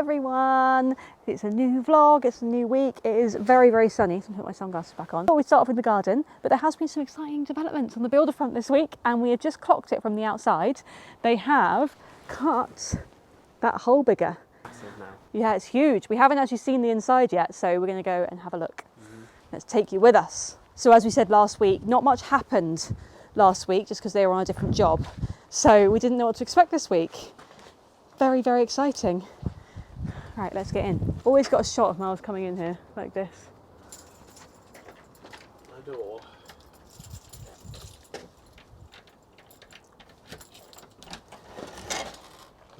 everyone, it's a new vlog, it's a new week, it is very, very sunny, so I'm going to put my sunglasses back on. We start off with the garden, but there has been some exciting developments on the builder front this week, and we have just clocked it from the outside. They have cut that hole bigger. Yeah, it's huge. We haven't actually seen the inside yet, so we're going to go and have a look. Let's take you with us. So as we said last week, not much happened last week just because they were on a different job. So we didn't know what to expect this week. Very, very exciting. Right, let's get in. Always got a shot of Miles coming in here like this. My door.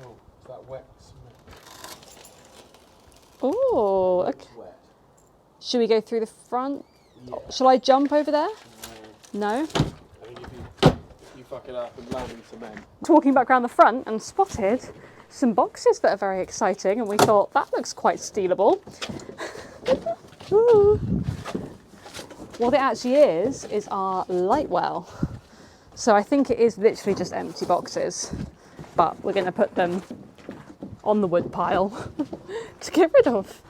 Oh, is that wet cement? Oh, okay. Wet. Should we go through the front? Yeah. Shall I jump over there? No? I think if you fuck it up and land in cement. Walking back around the front and spotted some boxes that are very exciting, and we thought that looks quite stealable. What it actually is our light well. So I think it is literally just empty boxes, but we're going to put them on the wood pile to get rid of.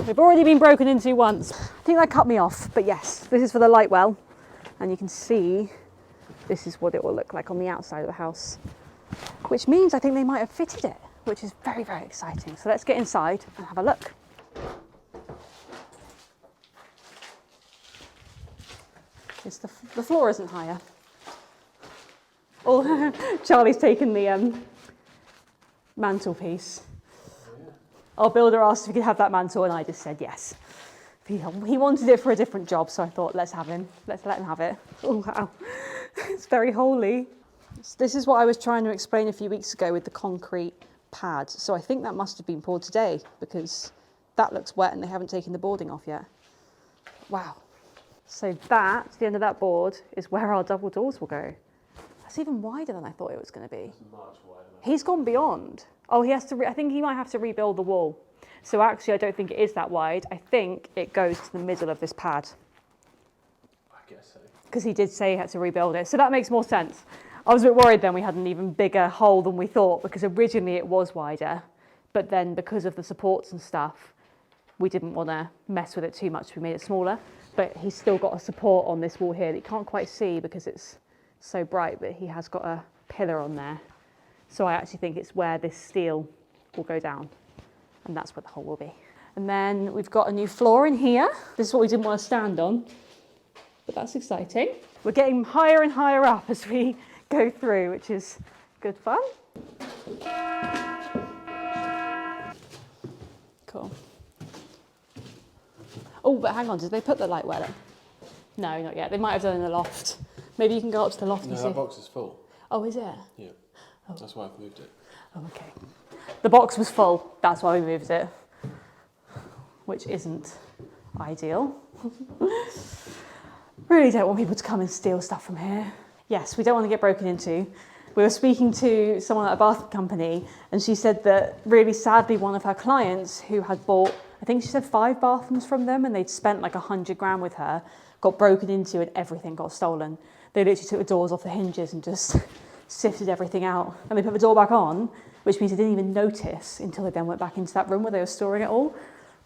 They've already been broken into once. I think that cut me off, but yes, this is for the light well, and you can see this is what it will look like on the outside of the house, which means I think they might have fitted it, which is very, very exciting. So let's get inside and have a look. The floor isn't higher. Oh, Charlie's taken the mantelpiece. Our builder asked if we could have that mantle, and I just said yes. He wanted it for a different job, so I thought, let's have him. Let's let him have it. Oh, wow. It's very holy. This is what I was trying to explain a few weeks ago with the concrete pad. So I think that must have been poured today, because that looks wet and they haven't taken the boarding off yet. Wow. So that, the end of that board, is where our double doors will go. That's even wider than I thought it was going to be. It's much wider. He's gone beyond. Oh, he has to, I think he might have to rebuild the wall. So actually, I don't think it is that wide. I think it goes to the middle of this pad. I guess so. Because he did say he had to rebuild it. So that makes more sense. I was a bit worried then we had an even bigger hole than we thought, because originally it was wider. But then because of the supports and stuff, we didn't want to mess with it too much. We made it smaller. But he's still got a support on this wall here that you can't quite see because it's so bright, but he has got a pillar on there. So I actually think it's where this steel will go down, and that's where the hole will be. And then we've got a new floor in here. This is what we didn't want to stand on, but that's exciting. We're getting higher and higher up as we go through, which is good fun. Cool. Oh, but hang on, did they put the light well in? No, not yet. They might have done in the loft. Maybe you can go up to the loft and see. No, that box is full. Oh, is it? Yeah. Oh. That's why I've moved it. Oh, okay. The box was full. That's why we moved it, which isn't ideal. Really don't want people to come and steal stuff from here. Yes, we don't want to get broken into. We were speaking to someone at a bath company, and she said that really sadly one of her clients who had bought, I think she said 5 bathrooms from them, and they'd spent like 100 grand with her, got broken into and everything got stolen. They literally took the doors off the hinges and just sifted everything out. And they put the door back on, which means they didn't even notice until they then went back into that room where they were storing it all,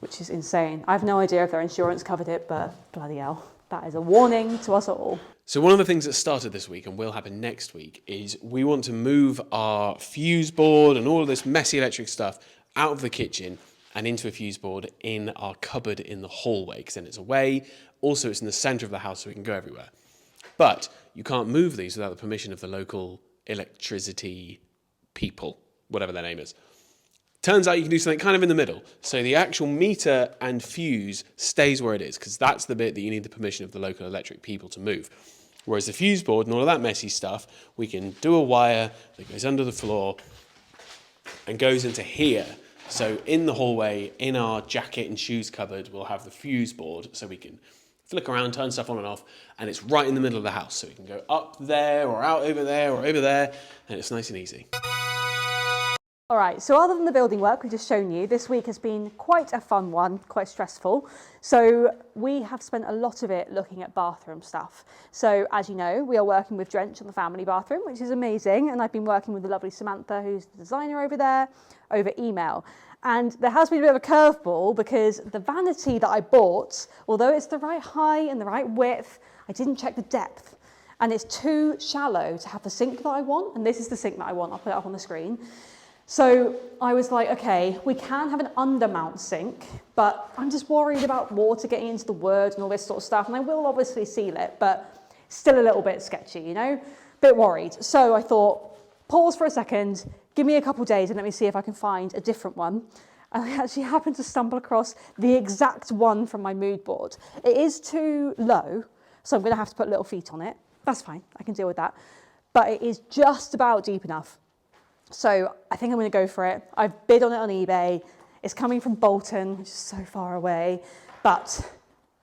which is insane. I have no idea if their insurance covered it, but bloody hell, that is a warning to us all. So one of the things that started this week and will happen next week is we want to move our fuse board and all of this messy electric stuff out of the kitchen and into a fuse board in our cupboard in the hallway, because then it's away. Also, it's in the centre of the house so we can go everywhere. But you can't move these without the permission of the local electricity people, whatever their name is. Turns out you can do something kind of in the middle. So the actual meter and fuse stays where it is, because that's the bit that you need the permission of the local electric people to move. Whereas the fuse board and all of that messy stuff, we can do a wire that goes under the floor and goes into here. So in the hallway, in our jacket and shoes cupboard, we'll have the fuse board so we can flick around, turn stuff on and off, and it's right in the middle of the house. So we can go up there or out over there or over there, and it's nice and easy. All right, so other than the building work we've just shown you, this week has been quite a fun one, quite stressful. So we have spent a lot of it looking at bathroom stuff. So as you know, we are working with Drench on the family bathroom, which is amazing. And I've been working with the lovely Samantha, who's the designer over there, over email. And there has been a bit of a curveball because the vanity that I bought, although it's the right height and the right width, I didn't check the depth. And it's too shallow to have the sink that I want. And this is the sink that I want. I'll put it up on the screen. So I was like, okay, we can have an undermount sink, but I'm just worried about water getting into the wood and all this sort of stuff. And I will obviously seal it, but still a little bit sketchy, you know, bit worried. So I thought, pause for a second, give me a couple of days and let me see if I can find a different one. And I actually happened to stumble across the exact one from my mood board. It is too low, so I'm going to have to put little feet on it. That's fine, I can deal with that. But it is just about deep enough. So I think I'm going to go for it. I've bid on it on eBay. It's coming from Bolton, which is so far away, but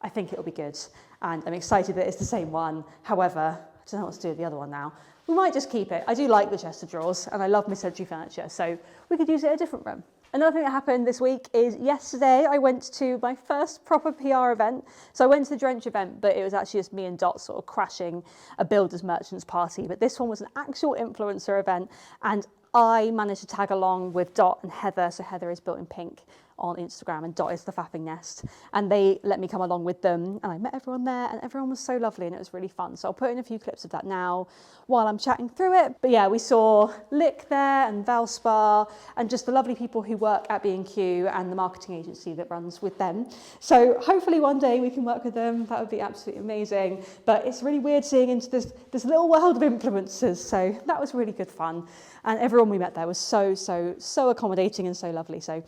I think it'll be good. And I'm excited that it's the same one. However, I don't know what to do with the other one now. We might just keep it. I do like the chest of drawers and I love mid-century furniture, so we could use it in a different room. Another thing that happened this week is yesterday I went to my first proper PR event. So I went to the Drench event, but it was actually just me and Dot sort of crashing a builders merchants party. But this one was an actual influencer event, and I managed to tag along with Dot and Heather. So Heather is Built in Pink on Instagram and Dot is the Fapping Nest. And they let me come along with them and I met everyone there and everyone was so lovely and it was really fun. So I'll put in a few clips of that now while I'm chatting through it. But yeah, we saw Lick there and Valspar and just the lovely people who work at B&Q and the marketing agency that runs with them. So hopefully one day we can work with them. That would be absolutely amazing. But it's really weird seeing into this little world of influencers. So that was really good fun. And everyone we met there was so accommodating and so lovely. So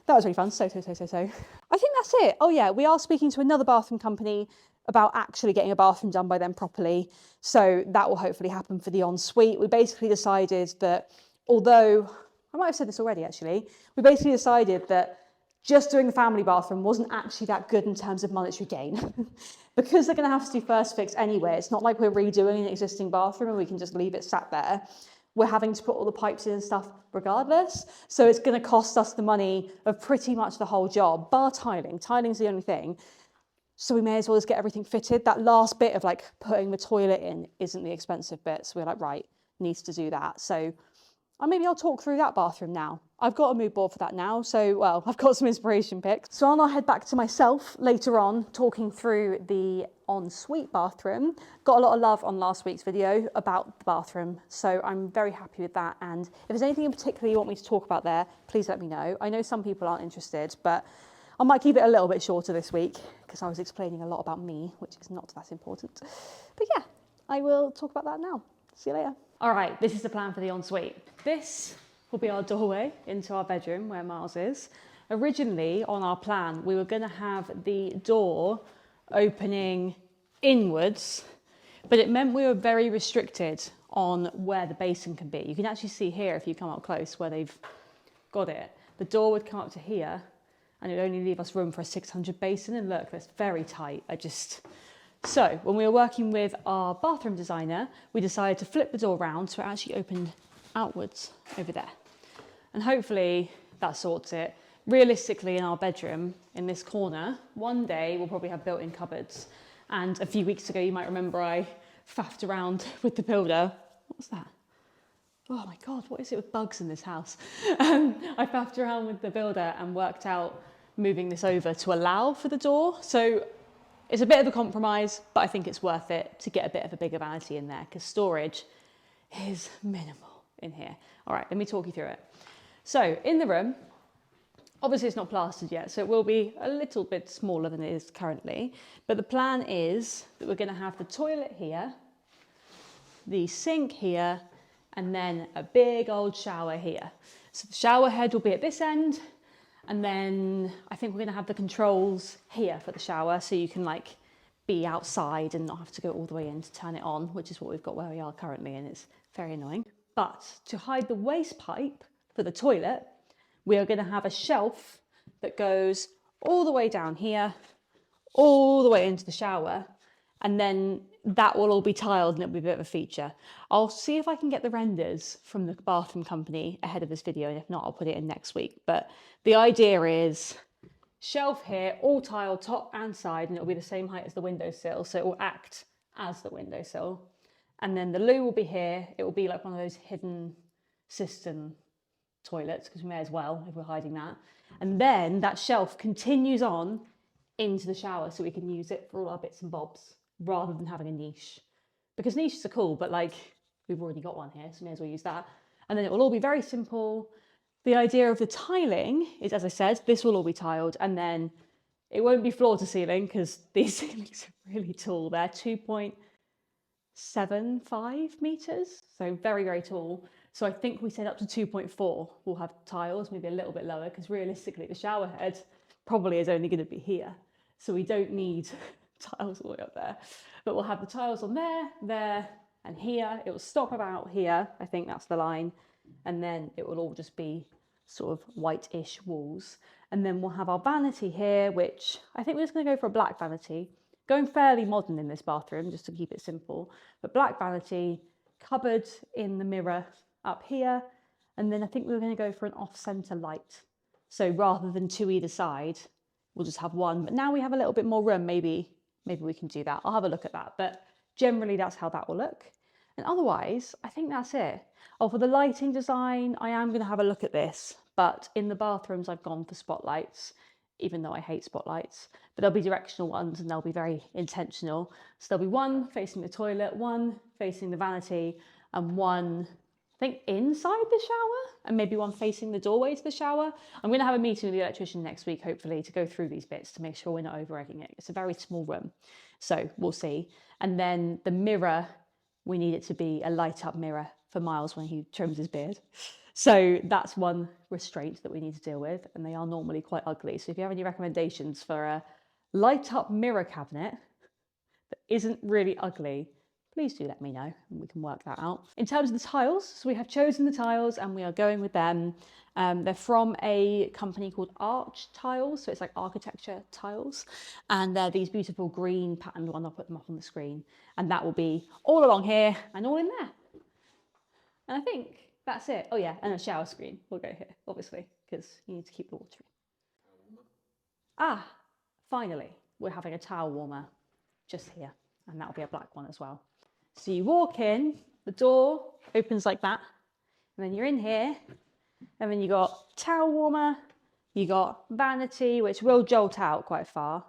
that was really fun. So. I think that's it. Oh yeah, we are speaking to another bathroom company about actually getting a bathroom done by them properly. So that will hopefully happen for the ensuite. We basically decided that, although, I might have said this already actually, we basically decided that just doing the family bathroom wasn't actually that good in terms of monetary gain. Because they're going to have to do first fix anyway. It's not like we're redoing an existing bathroom and we can just leave it sat there. We're having to put all the pipes in and stuff regardless. So it's going to cost us the money of pretty much the whole job, bar tiling. Tiling's the only thing. So we may as well just get everything fitted. That last bit of like putting the toilet in isn't the expensive bit. So we're like, right, needs to do that. So maybe I'll talk through that bathroom now. I've got a mood board for that now. So, well, I've got some inspiration pics. So I'll head back to myself later on, talking through the ensuite bathroom. Got a lot of love on last week's video about the bathroom. So I'm very happy with that. And if there's anything in particular you want me to talk about there, please let me know. I know some people aren't interested, but I might keep it a little bit shorter this week because I was explaining a lot about me, which is not that important. But yeah, I will talk about that now. See you later. All right, this is the plan for the ensuite. This will be our doorway into our bedroom where Miles is. Originally, on our plan, we were going to have the door opening inwards, but it meant we were very restricted on where the basin can be. You can actually see here, if you come up close, where they've got it. The door would come up to here, and it would only leave us room for a 600 basin, and look, that's very tight. So when we were working with our bathroom designer, we decided to flip the door around so it actually opened outwards over there. And hopefully that sorts it. Realistically, in our bedroom, in this corner, one day we'll probably have built-in cupboards. And a few weeks ago, you might remember I faffed around with the builder. What was that? Oh my God, what is it with bugs in this house? I faffed around with the builder and worked out moving this over to allow for the door. So it's a bit of a compromise, but I think it's worth it to get a bit of a bigger vanity in there because storage is minimal in here. All right, let me talk you through it. So in the room, obviously it's not plastered yet, so it will be a little bit smaller than it is currently. But the plan is that we're going to have the toilet here, the sink here, and then a big old shower here. So the shower head will be at this end. And then I think we're going to have the controls here for the shower so you can like be outside and not have to go all the way in to turn it on, which is what we've got where we are currently, and it's very annoying. But to hide the waste pipe for the toilet, we are going to have a shelf that goes all the way down here, all the way into the shower, And then that will all be tiled and it'll be a bit of a feature. I'll see if I can get the renders from the bathroom company ahead of this video, and if not, I'll put it in next week. But the idea is shelf here, all tiled top and side, and it'll be the same height as the windowsill, so it will act as the windowsill. And then the loo will be here. It will be like one of those hidden cistern toilets, because we may as well if we're hiding that. And then that shelf continues on into the shower, so we can use it for all our bits and bobs rather than having a niche, because niches are cool, but like we've already got one here, so may as well use that. And then it will all be very simple. The idea of the tiling is, as I said, this will all be tiled, and then it won't be floor to ceiling because these ceilings are really tall. They're 2.75 meters, so very, very tall. So I think we said up to 2.4 we'll have tiles, maybe a little bit lower, because realistically the shower head probably is only going to be here. So we don't need tiles all the way up there. But we'll have the tiles on there, there, and here. It will stop about here. I think that's the line. And then it will all just be sort of white-ish walls. And then we'll have our vanity here, which I think we're just going to go for a black vanity. Going fairly modern in this bathroom, just to keep it simple. But black vanity, cupboard in the mirror up here. And then I think we're going to go for an off-center light. So rather than two either side, we'll just have one. But now we have a little bit more room, maybe we can do that. I'll have a look at that. But generally that's how that will look. And otherwise, I think that's it. Oh, for the lighting design, I am going to have a look at this. But in the bathrooms, I've gone for spotlights, even though I hate spotlights. But there'll be directional ones and they'll be very intentional. So there'll be one facing the toilet, one facing the vanity, and one, I think, inside the shower, and maybe one facing the doorway to the shower. I'm going to have a meeting with the electrician next week, hopefully, to go through these bits to make sure we're not over-egging it. It's a very small room, so we'll see. And then the mirror, we need it to be a light-up mirror for Miles when he trims his beard. So that's one restraint that we need to deal with, and they are normally quite ugly. So if you have any recommendations for a light-up mirror cabinet that isn't really ugly, please do let me know and we can work that out. In terms of the tiles, so we have chosen the tiles and we are going with them. They're from a company called Arch Tiles, so it's like architecture tiles. And they're these beautiful green patterned ones. I'll put them up on the screen. And that will be all along here and all in there. And I think that's it. Oh yeah, and a shower screen will go here, obviously, because you need to keep the water in. Ah, finally, we're having a towel warmer just here. And that'll be a black one as well. So you walk in, the door opens like that, and then you're in here, and then you got towel warmer, you got vanity, which will jolt out quite far,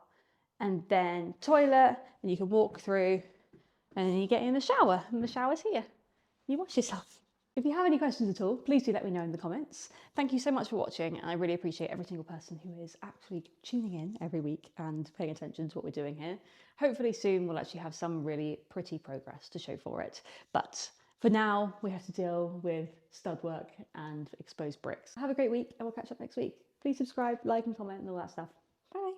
and then toilet, and you can walk through, and then you get in the shower, and the shower's here. You wash yourself. If you have any questions at all, please do let me know in the comments. Thank you so much for watching, and I really appreciate every single person who is actually tuning in every week and paying attention to what we're doing here. Hopefully soon we'll actually have some really pretty progress to show for it. But for now, we have to deal with stud work and exposed bricks. Have a great week, and we'll catch up next week. Please subscribe, like and comment and all that stuff. Bye.